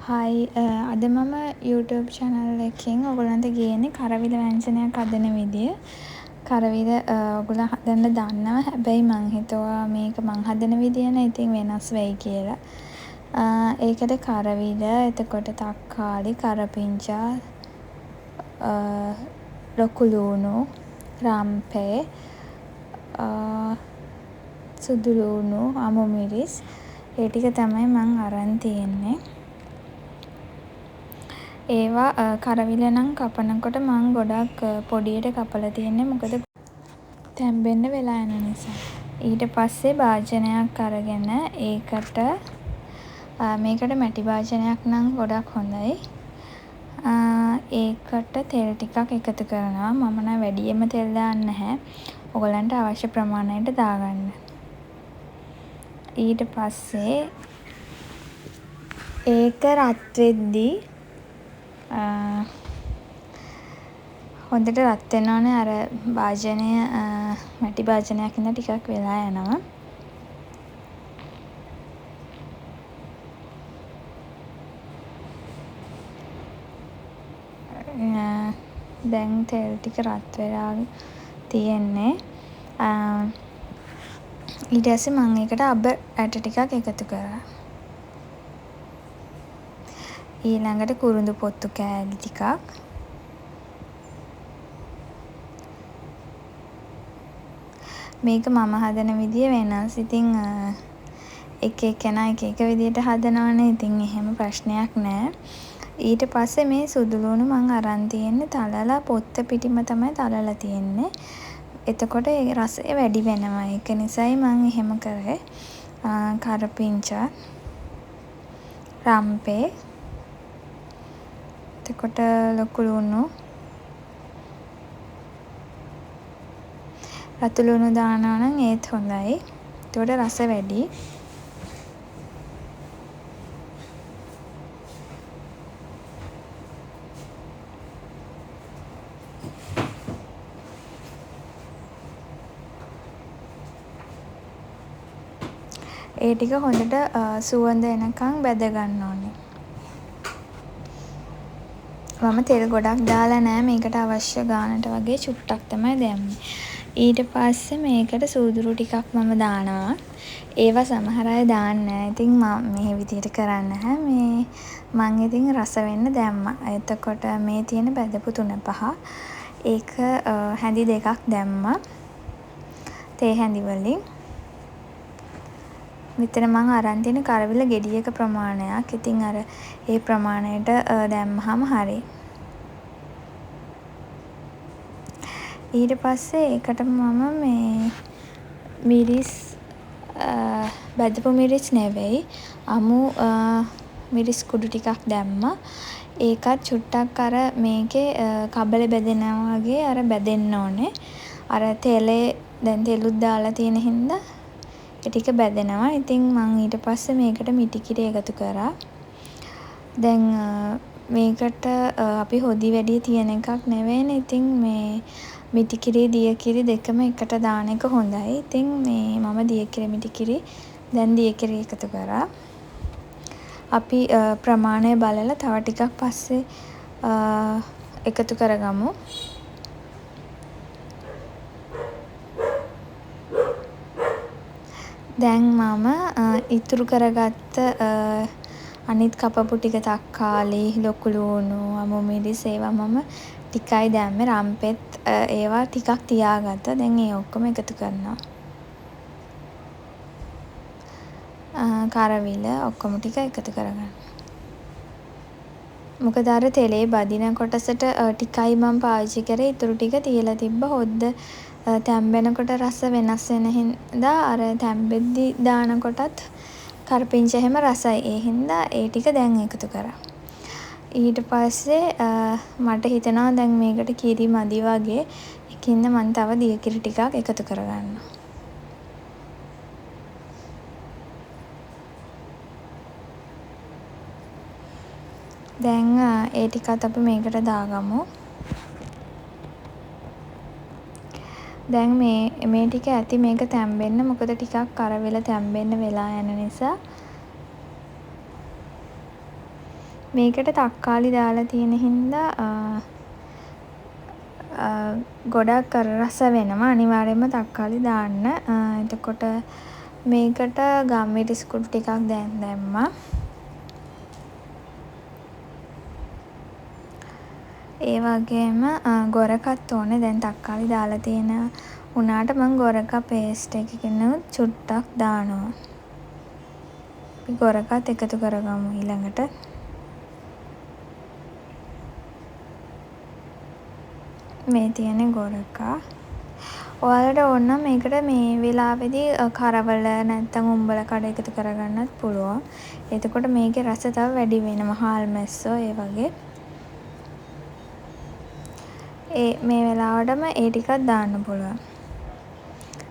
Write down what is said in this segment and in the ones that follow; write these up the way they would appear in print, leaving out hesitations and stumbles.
හයි අද මම YouTube channel එකකින් ඔයගොල්ලන්ට ගේන්නේ කරවිල ව්‍යංජනයක් හදන විදිය. කරවිල ඔයගොල්ලෝ හදන්න දන්නවා. හැබැයි මං හිතුවා මේක මං හදන විදිය නේ ඉතින් වෙනස් වෙයි කියලා. ඒකට කරවිල, එතකොට තක්කාලි, කරපිංචා, ලොකු ලූණු, රම්පේ, සුදු ලූණු, අමු මිරිස් ඒ ටික තමයි මං අරන් තියෙන්නේ. ඒවා කරවිල නම් කපනකොට මං ගොඩක් පොඩියට කපලා තියෙන්නේ. මොකද තැම්බෙන්න වෙලා යන නිසා. ඊට පස්සේ භාජනයක් අරගෙන ඒකට මේකට මැටි භාජනයක් නම් ගොඩක් හොඳයි. ඒකට තෙල් ටිකක් එකතු කරනවා. මම නම් වැඩියෙන්ම තෙල් දාන්නේ නැහැ. ඔයගලන්ට අවශ්‍ය ප්‍රමාණයට දාගන්න. ඊට පස්සේ ඒක රත් වෙද්දී හොඳට රත් වෙන්න ඕනේ. අර භාජනය මැටි භාජනයක් හින්දා ටිකක් වෙලා යනවා. දැන් තෙල් ටික රත් වෙලා තියෙන්නේ. ඊට පස්සේ මම ඒකට අබ ඇට ටිකක් එකතු කරා. ඊළඟට කුරුඳු පොත්තු කෑලි ටිකක්. මේක මම හදන විදිය වෙනස්. ඉතින් එක එකනා එක එක විදියට හදනවනේ. ඉතින් එහෙම ප්‍රශ්නයක් නෑ. ඊට පස්සේ මේ සුදු ලූණු මං අරන් තියෙන්නේ තලලා පොත්ත පිටිම තමයි තලලා තියෙන්නේ. එතකොට ඒ රසය වැඩි වෙනවා. ඒක නිසායි මං එහෙම කරේ. කරපිංචා, රම්පේ, එතකොට ලොකු ලූණු, රතු ලූණු දානවා නම් ඒත් හොඳයි. එතකොට රස වැඩි. ඒ ටික හොඳට සුවඳ එනකන් බැද ගන්න ඕනේ. මම තෙල් ගොඩක් දාලා නෑ. මේකට අවශ්‍ය ගානට වගේ චුට්ටක් තමයි දැම්මේ. ඊට පස්සේ මේකට සූදුරු ටිකක් මම දානවා. ඒවා සමහර අය දාන්නේ නෑ. ඉතින් මම මේ විදිහට කරන්නේ නැහැ. මං ඉතින් රස වෙන්න දැම්මා. එතකොට මේ තියෙන බැදපු 3-5 ඒක හැඳි 2ක් දැම්මා. තේ හැඳි වලින්. මෙතන මං අරන් තියෙන කරවිල ගෙඩියක ප්‍රමාණයක්. ඉතින් අර ඒ ප්‍රමාණයට දැම්මහම හරි. ඊට පස්සේ ඒකට මම මේ මිරිස් බැදපු මිරිස් නෙවෙයි අමු මිරිස් කුඩු ටිකක් දැම්මා. ඒකත් චුට්ටක් අර මේකේ කබල බැදෙනවා වගේ අර බැදෙන්න ඕනේ. අර තෙලේ දැන් තෙලුත් දාලා තියෙන හින්දා ඒ ටික බැදෙනවා. ඉතින් මං ඊට පස්සේ මේකට මිටි කිරි එකතු කරා. දැන් මේකට අපි හොදි වැඩි තියෙන එකක් නෙවෙයිනේ. ඉතින් මේ මිටි කිරි දිය කිරි දෙකම එකට දාන එක හොඳයි. ඉතින් මේ මම දිය කිරි මිටි කිරි දැන් දිය කිරි එකතු කරා. අපි ප්‍රමාණය බලලා තව ටිකක් පස්සේ එකතු කරගමු. දැන් මම ඉතුරු කරගත්ත අනිත් කපපු ටික තක්කාලි, ලොකු ලූණු, අමු මිරිස් ඒවා මම ටිකයි දැම්මේ. රම්පෙත් ඒවා ටිකක් තියාගත්තා. දැන් ඒ ඔක්කොම එකතු කරනවා. කරවිල ඔක්කොම ටික එකතු කරගන්න. මොකද අර තෙලේ බදින කොටසට ටිකයි මම පාවිච්චි කරේ. ඉතුරු ටික තියලා තිබ්බ. හොද්ද තැම්බෙනකොට රස වෙනස් වෙන හින්දා අර තැම්බෙද්දි දාන කොටත් කරපිංචා එහෙම රසයි. ඒ හින්දා ඒ ටික දැන් එකතු කරා. ඊට පස්සේ මට හිතෙනවා දැන් මේකට කිරි මදි වගේ. ඒකින්ද මම තව දිය කිරි ටිකක් එකතු කරගන්නවා. දැන් ඒ ටිකත් අපි මේකට දාගමු. දැන් මේ ටික ඇති මේක තැම්බෙන්න. මොකද ටිකක් කරවිල තැම්බෙන්න වෙලා යන නිසා මේකට තක්කාලි දාලා තියෙන හින්දා ගොඩක් රස වෙනවා. අනිවාර්යෙන්ම තක්කාලි දාන්න. එතකොට මේකට ගම්මිරිස් කුඩු ටිකක් දැන් දැම්මා. ඒ වගේම ගොරකත් ඕනේ. දැන් තක්කාලි දාලා තියෙන උනාට මම ගොරක පේස්ට් එකකිනුත් චුට්ටක් දානවා. අපි ගොරකත් එකතු කරගමු ඊළඟට. මේ තියෙන ගොරකා. ඔයාලට ඕන නම් මේකට මේ වෙලාවේදී කරවල නැත්නම් උම්බල කඩ එකතු කරගන්නත් පුළුවන්. එතකොට මේකේ රස තව වැඩි වෙනවා. හාල් මැස්සෝ ඒ වගේ. මේ වෙලාවටම ඒ ටිකක් දාන්න පුළුවන්.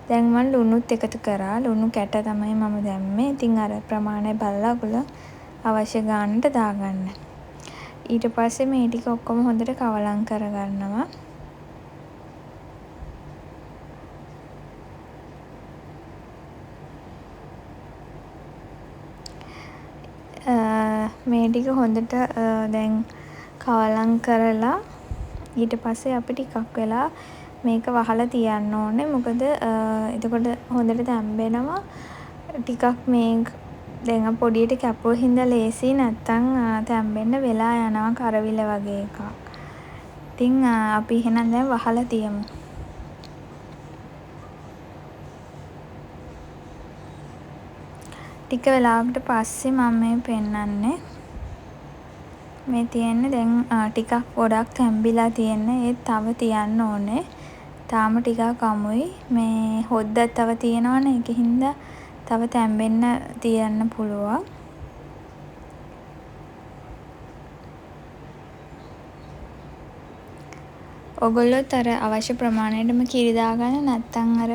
දැන් මම ලුණුත් එකතු කරා. ලුණු කැට තමයි මම දැම්මේ. ඉතින් අර ප්‍රමාණය බලලා ඔයගොල්ලෝ අවශ්‍ය ගානට දාගන්න. ඊට පස්සේ මේ ටික ඔක්කොම හොඳට කවලම් කරගන්නවා. මේ ටික හොඳට දැන් කවලම් කරලා ඊට පස්සේ අපි ටිකක් වෙලා මේක වහලා තියන්න ඕනේ. මොකද එතකොට හොඳට තැම්බෙනවා. ටිකක් මේ දැන් පොඩියට කැපුව හින්දා ලේසි නැත්තම් තැම්බෙන්න වෙලා යනවා කරවිල වගේ එකක්. ඉතින් අපි එහෙනම් දැන් වහලා තියමු. ටික වෙලාවකට පස්සේ මම මේ පෙන්නන්නේ. මේ තියෙන්නේ දැන් ටිකක් ගොඩක් තැම්බිලා තියෙන්නේ. ඒත් තව තියන්න ඕනේ. තාම ටිකක් අමුයි. මේ හොද්දක් තව තියෙනවනේ. ඒකින්ද තව තැම්බෙන්න තියන්න පුළුවන්. ඔයගොල්ලොත් අර අවශ්‍ය ප්‍රමාණයටම කිරි දාගන්න. නැත්තම් අර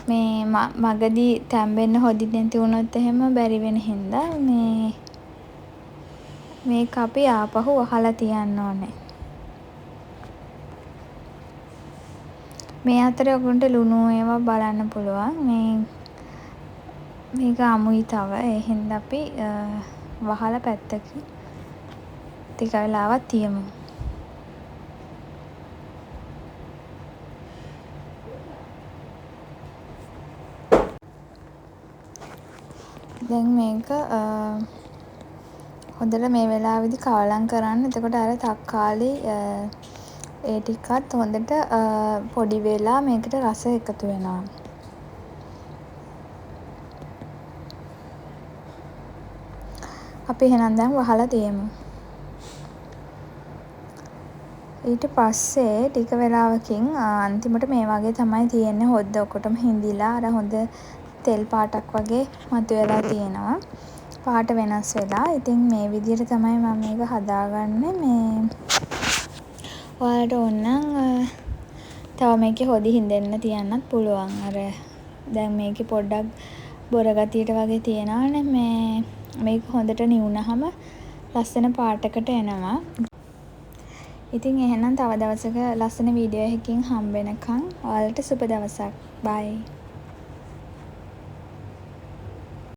මේ මගදී තැම්බෙන්න හොදි නැති වුණොත් එහෙම බැරි වෙන හින්දා මේක අපි ආපහු වහලා තියන්න ඕනේ. මේ අතරේ ඔයගොල්ලන්ට ලුණු ඒවා බලන්න පුළුවන්. මේක අමුයි තව. ඒ හින්දා අපි වහලා පැත්තකින් ටික වෙලාවක් තියමු. දැන් මේක හොඳට මේ වෙලාවේදී කවලම් කරන්න. එතකොට අර තක්කාලි ඒ ටිකත් හොඳට පොඩි වෙලා මේකට රස එකතු වෙනවා. අපි එහෙනම් දැන් වහලා තියමු. ඊට පස්සේ ටික වෙලාවකින් අන්තිමට මේ වගේ තමයි තියෙන්නේ. හොද්ද ඔක්කොටම හිඳිලා අර හොඳ තෙල් පාටක් වගේ මතුවලා තියෙනවා. පාට වෙනස් වෙලා. ඉතින් මේ විදිහට තමයි මම මේක හදාගන්නේ. ඔයාලට ඕන නම් තව මේකේ හොදි හිඳෙන්න තියන්නත් පුළුවන්. අර දැන් මේකේ පොඩ්ඩක් බොර ගතියට වගේ තියෙනවානේ. මේක හොඳට නිවුනහම ලස්සන පාටකට එනවා. ඉතින් එහෙනම් තව දවසක ලස්සන වීඩියෝ එකකින් හම්බ වෙනකන් ඔයාලට සුබ දවසක්. බයි.